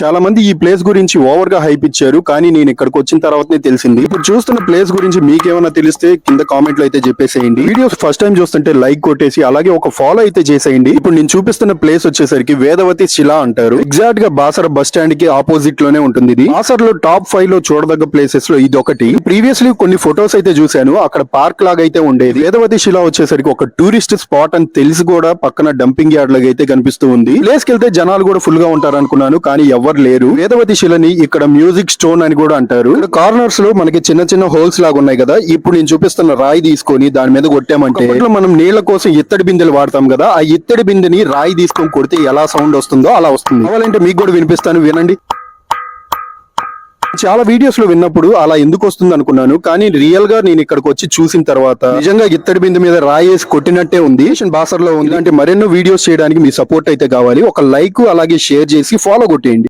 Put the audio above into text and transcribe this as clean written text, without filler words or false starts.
చాలా మంది ఈ ప్లేస్ గురించి ఓవర్ గా హైప్ ఇచ్చారు, కానీ నేను ఇక్కడికి వచ్చిన తర్వాతనే తెలిసింది. ఇప్పుడు చూస్తున్న ప్లేస్ గురించి మీకేమైనా తెలిస్తే కింద కామెంట్ లో అయితే చెప్పేసేయండి. వీడియోస్ ఫస్ట్ టైం చూస్తుంటే లైక్ కొట్టేసి అలాగే ఒక ఫాలో అయితే చేసేయండి. ఇప్పుడు నేను చూపిస్తున్న ప్లేస్ వచ్చేసరికి వేదవతి శిల అంటారు. ఎగ్జాక్ట్ గా బాసర బస్ స్టాండ్ కి ఆపోజిట్ లోనే ఉంటుంది ఇది. బాసరలో టాప్ 5 లో చూడదగ్గ ప్లేసెస్ లో ఇది ఒకటి. ప్రీవియస్లీ కొన్ని ఫొటోస్ అయితే చూశాను, అక్కడ పార్క్ లాగా అయితే ఉండేది. వేదవతి శిల వచ్చేసరికి ఒక టూరిస్ట్ స్పాట్ అని తెలిసి కూడా పక్కన డంపింగ్ యార్డ్ లాగా అయితే కనిపిస్తూ ఉంది. ప్లేస్ కి వెళ్తే జనాలు కూడా ఫుల్ గా ఉంటారు అనుకున్నాను, కానీ ఎవరు లేరు. వేదవతి శిలని ఇక్కడ మ్యూజిక్ స్టోన్ అని కూడా అంటారు. ఇక్కడ కార్నర్స్ లో మనకి చిన్న చిన్న హోల్స్ లాగా ఉన్నాయి కదా, ఇప్పుడు నేను చూపిస్తున్న రాయి తీసుకొని దాని మీద కొట్టామంటే మనం నీళ్ల కోసం ఇత్తడి బిందెలు వాడతాం కదా, ఆ ఇత్తడి బిందెని రాయి తీసుకొని కొడితే ఎలా సౌండ్ వస్తుందో అలా వస్తుంది. కావాలంటే మీకు కూడా వినిపిస్తాను, వినండి. చాలా వీడియోస్ లో విన్నప్పుడు అలా ఎందుకు వస్తుంది అనుకున్నాను, కానీ రియల్ గా నేను ఇక్కడికి వచ్చి చూసిన తర్వాత నిజంగా ఇత్తడి బిందె మీద రాయేసి కొట్టినట్టే ఉంది. బాసర్లో ఉంది. అంటే మరెన్నో వీడియోస్ చేయడానికి మీ సపోర్ట్ అయితే కావాలి. ఒక లైక్ అలాగే షేర్ చేసి ఫాలో కొట్టేయండి.